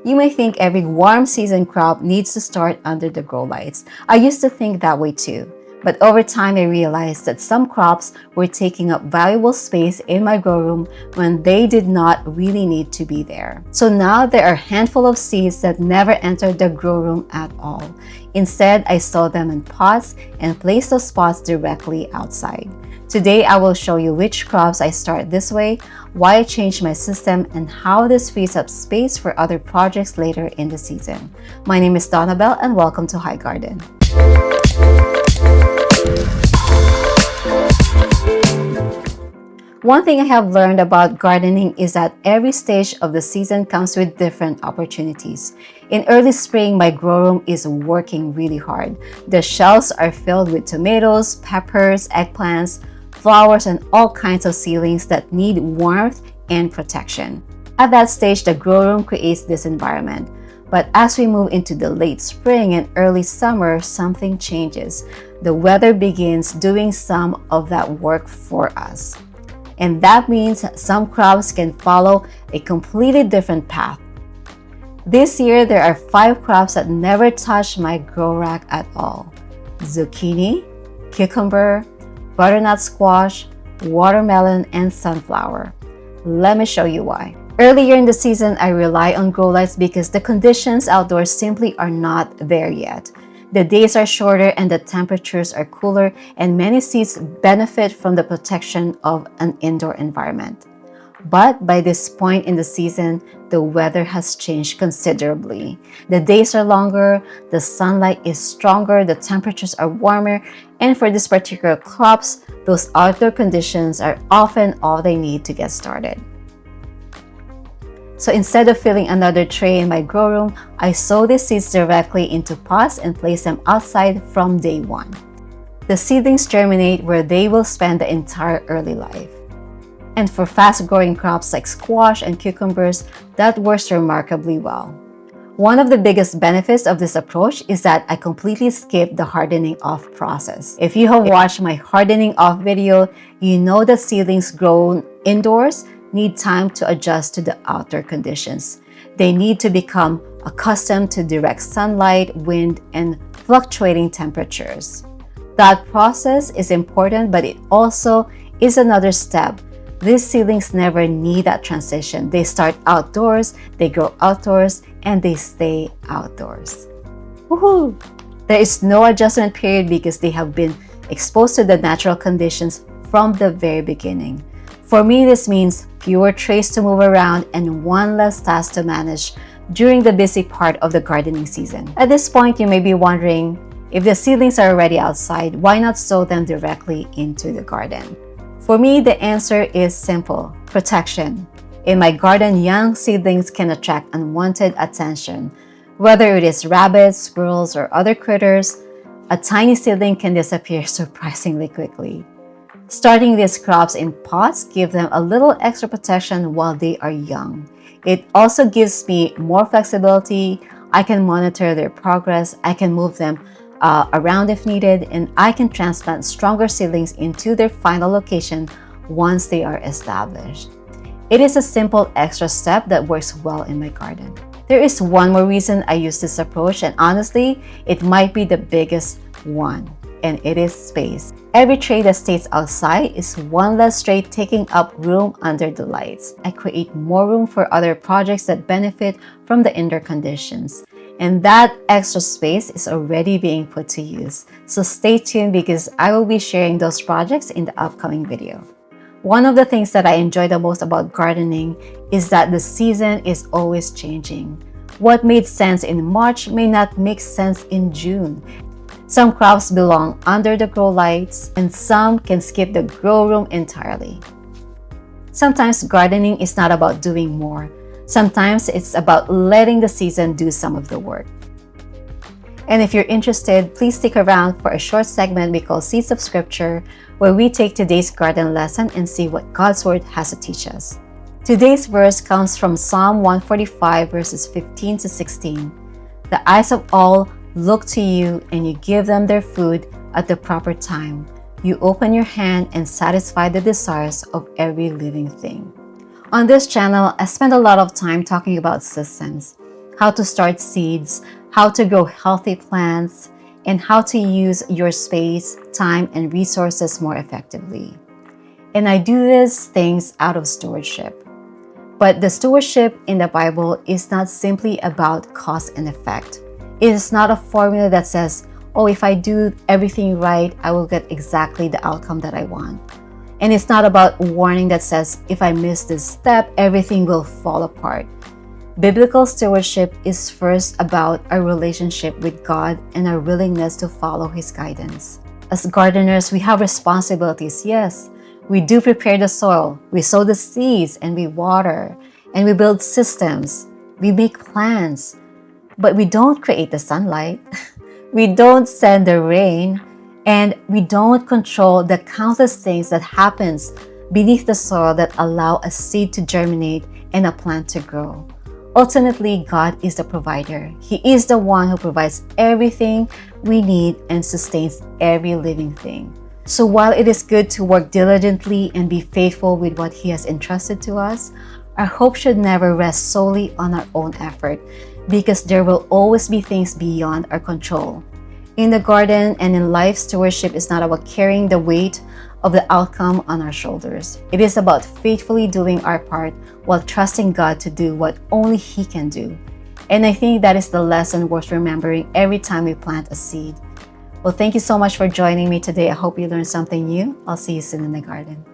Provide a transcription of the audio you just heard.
You may think every warm season crop needs to start under the grow lights. I used to think that way too. But over time, I realized that some crops were taking up valuable space in my grow room when they did not really need to be there. So now there are a handful of seeds that never entered the grow room at all. Instead, I sow them in pots and place those pots directly outside. Today, I will show you which crops I start this way, why I changed my system, and how this frees up space for other projects later in the season. My name is Donabelle and welcome to Highgarden. One thing I have learned about gardening is that every stage of the season comes with different opportunities. In early spring, my grow room is working really hard. The shelves are filled with tomatoes, peppers, eggplants, flowers, and all kinds of seedlings that need warmth and protection. At that stage, the grow room creates this environment. But as we move into the late spring and early summer, something changes. The weather begins doing some of that work for us. And that means some crops can follow a completely different path. This year, there are 5 crops that never touched my grow rack at all: zucchini, cucumber, butternut squash, watermelon, and sunflower. Let me show you why. Earlier in the season, I rely on grow lights because the conditions outdoors simply are not there yet. The days are shorter and the temperatures are cooler, and many seeds benefit from the protection of an indoor environment. But by this point in the season, the weather has changed considerably. The days are longer, the sunlight is stronger, the temperatures are warmer, and for these particular crops, those outdoor conditions are often all they need to get started. So instead of filling another tray in my grow room, I sow the seeds directly into pots and place them outside from day one. The seedlings germinate where they will spend the entire early life. And for fast-growing crops like squash and cucumbers, that works remarkably well. One of the biggest benefits of this approach is that I completely skip the hardening off process. If you have watched my hardening off video, you know that seedlings grown indoors need time to adjust to the outdoor conditions. They need to become accustomed to direct sunlight, wind, and fluctuating temperatures. That process is important, but it also is another step. These seedlings never need that transition. They start outdoors, they grow outdoors, and they stay outdoors. Woohoo! There is no adjustment period because they have been exposed to the natural conditions from the very beginning. For me, this means fewer trays to move around and one less task to manage during the busy part of the gardening season. At this point, you may be wondering, if the seedlings are already outside, why not sow them directly into the garden? For me, the answer is simple: protection. In my garden, young seedlings can attract unwanted attention. Whether it is rabbits, squirrels, or other critters, a tiny seedling can disappear surprisingly quickly. Starting these crops in pots gives them a little extra protection while they are young. It also gives me more flexibility. I can monitor their progress, I can move them around if needed, and I can transplant stronger seedlings into their final location once they are established. It is a simple extra step that works well in my garden. There is one more reason I use this approach, and honestly, it might be the biggest one, and it is space. Every tray that stays outside is one less tray taking up room under the lights. I create more room for other projects that benefit from the indoor conditions. And that extra space is already being put to use. So stay tuned because I will be sharing those projects in the upcoming video. One of the things that I enjoy the most about gardening is that the season is always changing. What made sense in March may not make sense in June. Some crops belong under the grow lights, and some can skip the grow room entirely. Sometimes gardening is not about doing more. Sometimes it's about letting the season do some of the work. And if you're interested, please stick around for a short segment we call Seeds of Scripture, where we take today's garden lesson and see what God's Word has to teach us. Today's verse comes from Psalm 145, verses 15 to 16. The eyes of all look to you, and you give them their food at the proper time. You open your hand and satisfy the desires of every living thing. On this channel, I spend a lot of time talking about systems. how to start seeds, how to grow healthy plants, and how to use your space, time, and resources more effectively. And I do these things out of stewardship. But the stewardship in the Bible is not simply about cause and effect. It is not a formula that says, oh, if I do everything right, I will get exactly the outcome that I want. And it's not about a warning that says, if I miss this step, everything will fall apart. Biblical stewardship is first about our relationship with God and our willingness to follow His guidance. As gardeners, we have responsibilities, yes. We do prepare the soil, we sow the seeds, and we water, and we build systems, we make plans, but we don't create the sunlight, we don't send the rain, and we don't control the countless things that happens beneath the soil that allow a seed to germinate and a plant to grow. Ultimately, God is the provider. He is the one who provides everything we need and sustains every living thing. So while it is good to work diligently and be faithful with what He has entrusted to us, our hope should never rest solely on our own effort, because there will always be things beyond our control. In the garden and in life, stewardship is not about carrying the weight of the outcome on our shoulders. It is about faithfully doing our part while trusting God to do what only He can do. And I think that is the lesson worth remembering every time we plant a seed. Well, thank you so much for joining me today. I hope you learned something new. I'll see you soon in the garden.